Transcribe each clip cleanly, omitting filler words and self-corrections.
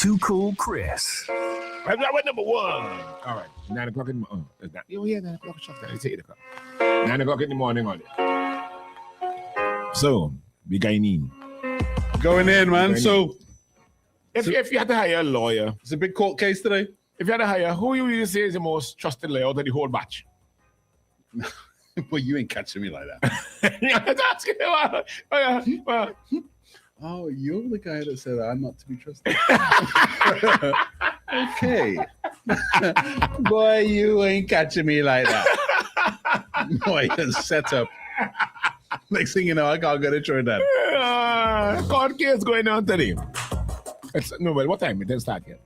Too Cool Chris. That's number one. All right, 9 o'clock in the morning. Oh, yeah, 9 o'clock. It's 8 o'clock. 9 o'clock in the morning on it. So, big guy need. Going in, man. So, if you had to hire a lawyer, it's a big court case today. If you had to hire, who you would say is the most trusted lawyer out of the whole batch? Well, you ain't catching me like that. Oh, you're the guy that said I'm not to be trusted. Okay. Boy, you ain't catching me like that. Boy, you're set up. Next thing you know, I can't get a Trinidad. Court case going on today. But what time? It didn't start yet.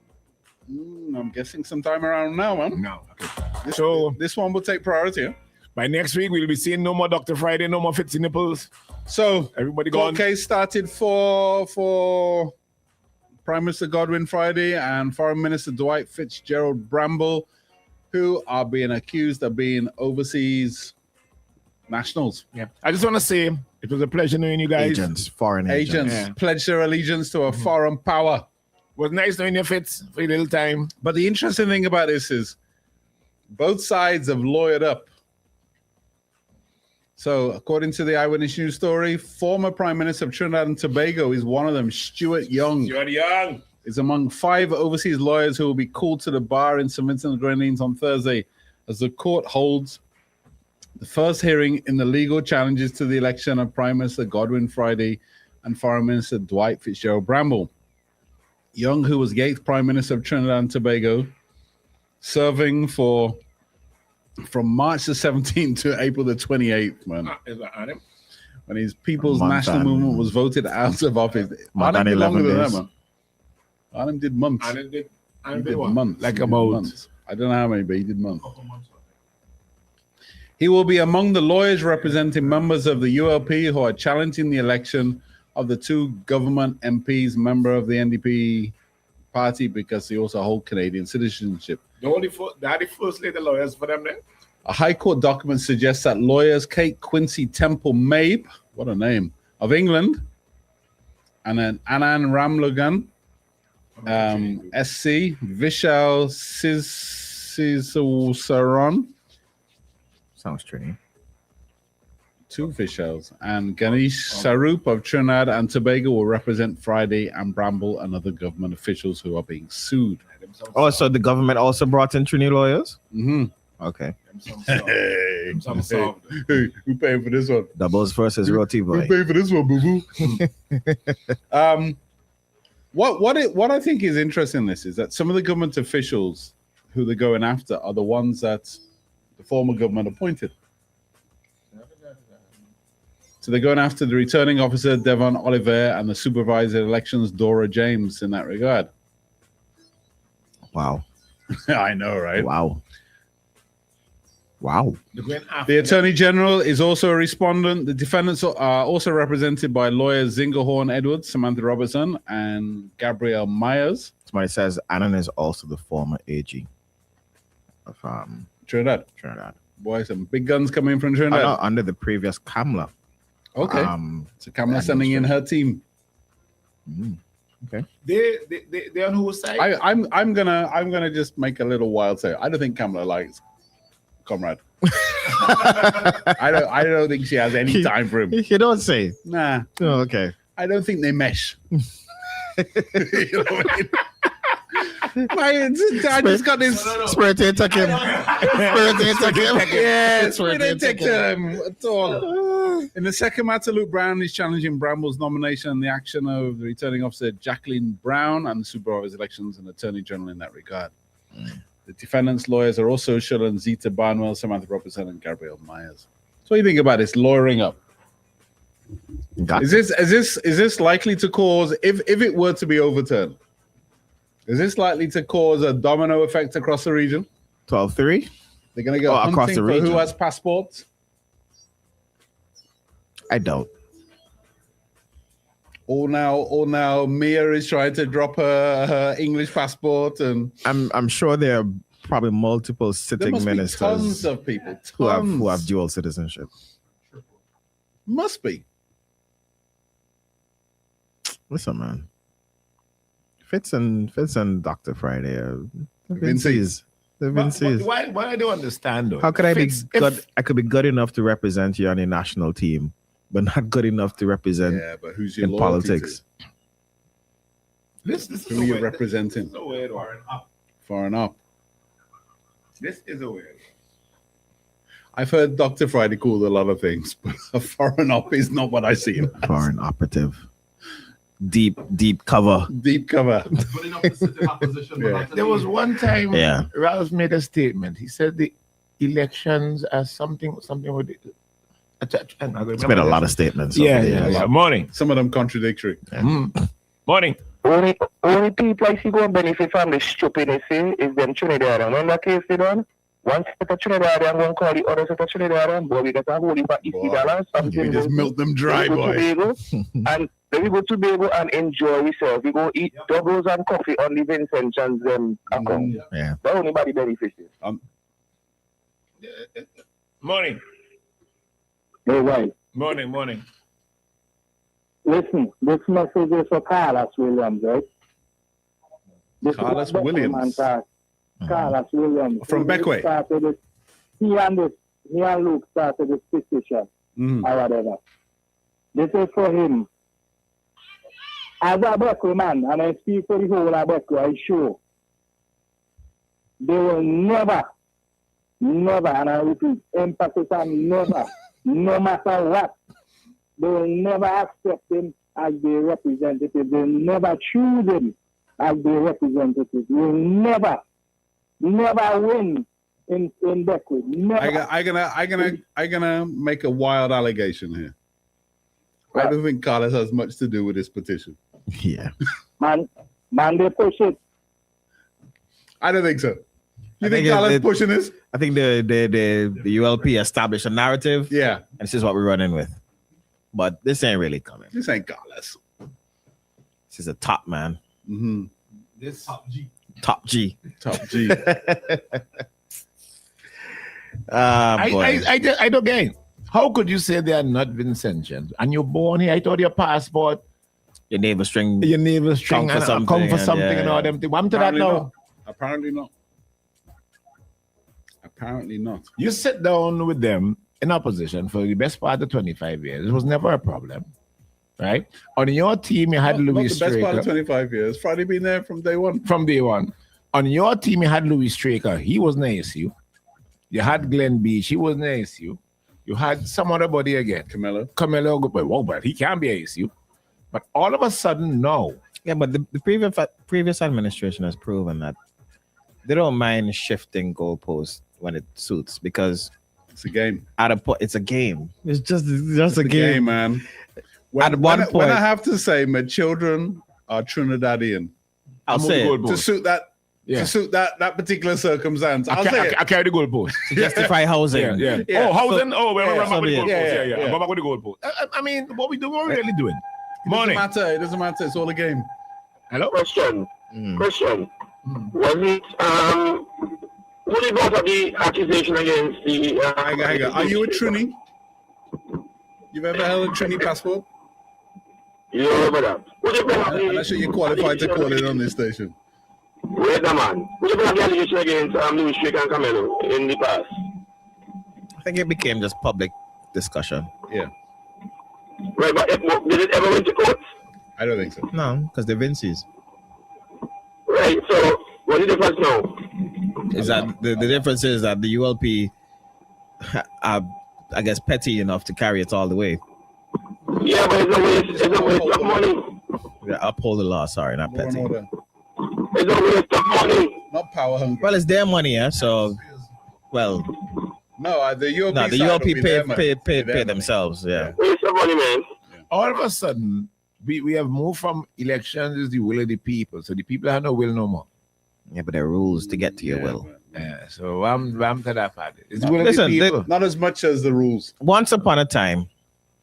I'm guessing sometime around now, man. No. Okay. This one will take priority. Huh? By next week, we'll be seeing no more Dr. Friday, no more Fitzy Nipples. So, everybody court gone. Case started for Prime Minister Godwin Friday and Foreign Minister Dwight Fitzgerald Bramble, who are being accused of being overseas nationals. Yeah. I just want to say it was a pleasure knowing you guys. Foreign agents. Yeah. Pledged their allegiance to a foreign power. It was nice knowing your Fitz for a little time. But the interesting thing about this is both sides have lawyered up. So, according to the Eyewitness News story, former Prime Minister of Trinidad and Tobago is one of them. Stuart Young is among 5 overseas lawyers who will be called to the bar in St. Vincent and Grenadines on Thursday as the court holds the first hearing in the legal challenges to the election of Prime Minister Godwin Friday and Foreign Minister Dwight Fitzgerald Bramble. Young, who was the 8th Prime Minister of Trinidad and Tobago, serving from March the 17th to April the 28th, man. Is that Adam? When his People's National Movement was voted out of office. Adam did longer than that, man. Adam did months. Adam did months. Like about months. I don't know how many, but he did months. He will be among the lawyers representing members of the ULP who are challenging the election of the 2 government MPs, member of the NDP party, because they also hold Canadian citizenship. They are the first lady lawyers for them then? A High Court document suggests that lawyers Kate Quincy Temple Mabe, what a name, of England, and then Anand Ramlogan, SC, Vishal Sisaran. Sounds tricky. 2 Vishals. And Ganesh Sarup of Trinidad and Tobago will represent Friday and Bramble and other government officials who are being sued. Oh, so the government also brought in Trini lawyers? Mm-hmm. Okay. Hey, who paying for this one? Doubles versus Roti Boy. Who paying for this one, boo-boo? What I think is interesting in this is that some of the government officials who they're going after are the ones that the former government appointed. So they're going after the returning officer, Devon Oliver, and the supervisor of elections, Dora James, in that regard. Wow. I know, right? Wow. The Attorney General is also a respondent. The defendants are also represented by lawyers Zingerhorn Edwards, Samantha Robertson, and Gabrielle Myers. Somebody says Annan is also the former AG of Trinidad. Boy, some big guns coming from Trinidad. Under the previous Kamla. Okay. So Kamla sending in her team. Okay. They on whose side? I'm gonna just make a little wild say. I don't think Kamla likes Comrade. I don't think she has any time for him. You don't say. Nah. Oh, okay. I don't think they mesh. You know what I mean? I just got this. Spirit ain't take him. Spirit ain't take him. Yeah, Spirit ain't take him at all. In the second matter, Luke Brown is challenging Bramble's nomination and the action of the returning officer Jacqueline Brown and the supervisor elections and Attorney General in that regard. The defendants' lawyers are also Sheldon Zita Barnwell, Samantha Robertson, and Gabrielle Myers. So what do you think about this lawyering up? Is this likely to cause, if it were to be overturned, is this likely to cause a domino effect across the region? 12-3? They're going to go hunting for who has passports? I doubt. All now, Mia is trying to drop her English passport, and I'm sure there are probably multiple sitting ministers. Tons of people who have dual citizenship. Must be. Listen, man. Fitz and Dr. Friday are the Vinceys. The Vinceys. Why I don't understand though. How could I be Fitz, good? I could be good enough to represent you on a national team, but not good enough to represent but who's your in loyalty politics. to? This is Who are you representing? This is a weird one. Foreign up. This is a weird one. I've heard Dr. Friday called a lot of things, but a foreign op is not what I see. Foreign operative. Deep cover. Deep cover. There was one time Yeah. Ralph made a statement. He said the elections are something with the, It's been a lot of statements. over the years. yeah. Morning. Some of them contradictory. Morning. Only people I see going benefit from the stupidness is them Trinidad. Remember that case they done? One set of Trinidad and one call the other set of Trinidad, boy, we get a whole heap of $50. You just milk them dry, boy. And then we go to Tobago and enjoy ourselves. We go eat doubles and coffee on the Vincent John's account. Yeah. That anybody benefiting. Morning. No way. Morning. Listen, this message is for Carlos Williams, right? Carlos Williams? Carlos Williams. From Beckway? He and Luke started this petition or whatever. This is for him. As a Beckway man, and I speak for the whole of Beckway, I sure they will never, and I repeat, emphasis on never, no matter what, they will never accept him as their representative. They will never choose him as their representative. They will never win in Beckwith. Never. I gonna make a wild allegation here. I don't think Carlos has much to do with this petition. Yeah. Man, they push it. I don't think so. You think Carlos pushing this? I think the ULP established a narrative. Yeah. And this is what we're running with. But this ain't really coming. This ain't Carlos. This is a top man. Mm-hmm. This top G. Top G. I don't get it. How could you say they are not Vincentians? And you're born here, I thought your passport, your navel string and come for something and all them things. I'm to that now. Apparently not. You sit down with them in opposition for the best part of 25 years. It was never a problem, right? On your team, you had Louis Straker. The best part of Straker. 25 years. Friday been there from day one. From day one. On your team, you had Louis Straker. He was an ASU. You had Glenn Beach. He was an ASU. You had some other body again. Camelo, but he can't be ASU. But all of a sudden, no. Yeah, but the previous administration has proven that they don't mind shifting goalposts when it suits because it's a game. It's a game. It's just a game, man. When I have to say, my children are Trinidadian. I'll say it. To suit that. Yeah. To suit that particular circumstance. I carry the goalpost. To justify housing. Yeah. Oh, housing. We're back with the goalpost. Yeah. We're back with the goalpost. I mean, what we really doing? Morning. It doesn't matter. It's all a game. Hello? Question. Was it what about the accusation against the hang on. Are you a Trini? You've ever held a Trini passport? You remember that? I'm not sure you're qualified to call it on this station. Wait a man. What about the allegation against Louis Straker and Camelo in the past? I think it became just public discussion. Yeah. Right, but did it ever went to court? I don't think so. No, because they're Vinceys. Right, so what's the difference now? Is that the difference is that the ULP are, I guess, petty enough to carry it all the way. Yeah, but it's a waste of money. Yeah, uphold the law, sorry, not petty. It's a waste of money. Not power hungry. Well, it's their money, yeah. So, well, the ULP pay themselves, yeah. Waste of money, man. All of a sudden, we have moved from elections is the will of the people. So the people have no will no more. Yeah, but there are rules to get to your will. Yeah, so I'm to that part. It's the will of the people. Not as much as the rules. Once upon a time,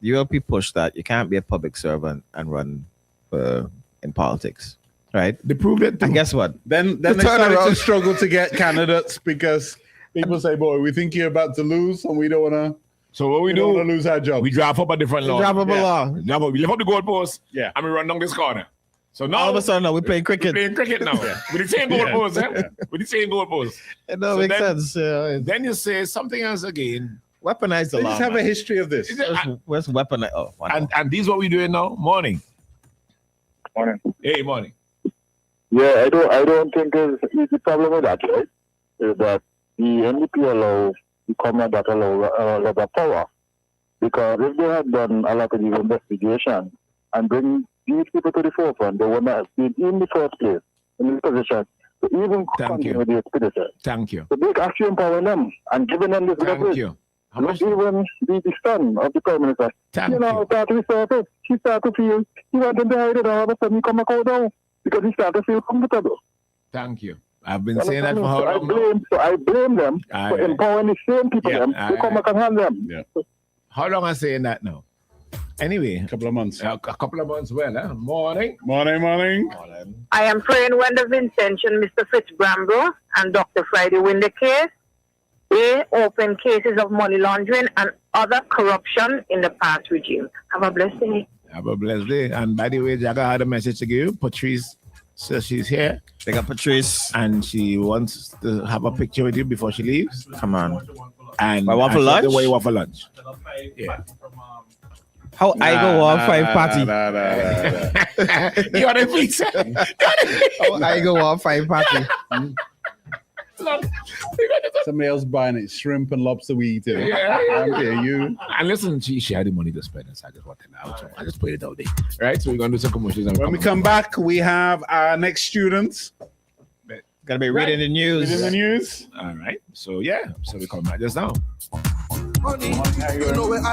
the ULP pushed that you can't be a public servant and run in politics, right? They proved it. And guess what? Then they started to struggle to get candidates because people say, "Boy, we think you're about to lose, and we don't want to." So what we do? Don't want to lose our job. We draft up a different law. We lift up the goalpost. Yeah, and we run down this corner. So now All of a sudden, now we're playing we're cricket. playing cricket now. With the same goalpost, eh? With the same goalpost. It don't So make then- sense. Then you say something else again. Weaponize the They law. just have a man. history of this. Where's weaponize? Oh, wow. And this is what we're doing now. Morning. Morning. Hey, morning. Yeah, I don't think there's the problem with that, right? Is that the NDP allow the command that allow a lot of power. Because if they had done a lot of the investigation and bring these people to the forefront, they would not have been in the first place, in this position, to even Thank continue you. with the expedition. Thank you. So they actually empowering them and giving them this Thank leverage. you. How Not much? even the son of the Prime Minister. Thank You know, you. start to resurface. He started to feel he wanted to hide it, all of a sudden he come back out down because he started to feel comfortable. Thank you. I've been saying that for So how long now? I blame them Aye, for aye. empowering the same people Yeah, them aye, to come aye. back and hand them. How long am I saying that now? Anyway, A couple of months. a couple of months well, huh? Morning. Morning. I am praying when the Vincentian, Mr. Fitzbramble and Dr. Friday win the case, they open cases of money laundering and other corruption in the past regime. Have a blessed day. Have a blessed day. And by the way, Jagger had a message to give. Patrice says she's here They got Patrice. and she wants to have a picture with you before she leaves. Come on. And But want for I said, lunch? What you want for lunch? Yeah. How I go on 5 party? You want a pizza? How I go on 5 party? Somebody else buying it. Shrimp and lobster we eat it. Yeah. Okay, you. And listen, she had the money to spend, so I just wanted it out. So I just put it out there. Right? So we're going to do some commercials. And When we come back, we have our next students Gotta be reading the news. in the news. All right. So, yeah. So we come back just now. Money, you know where I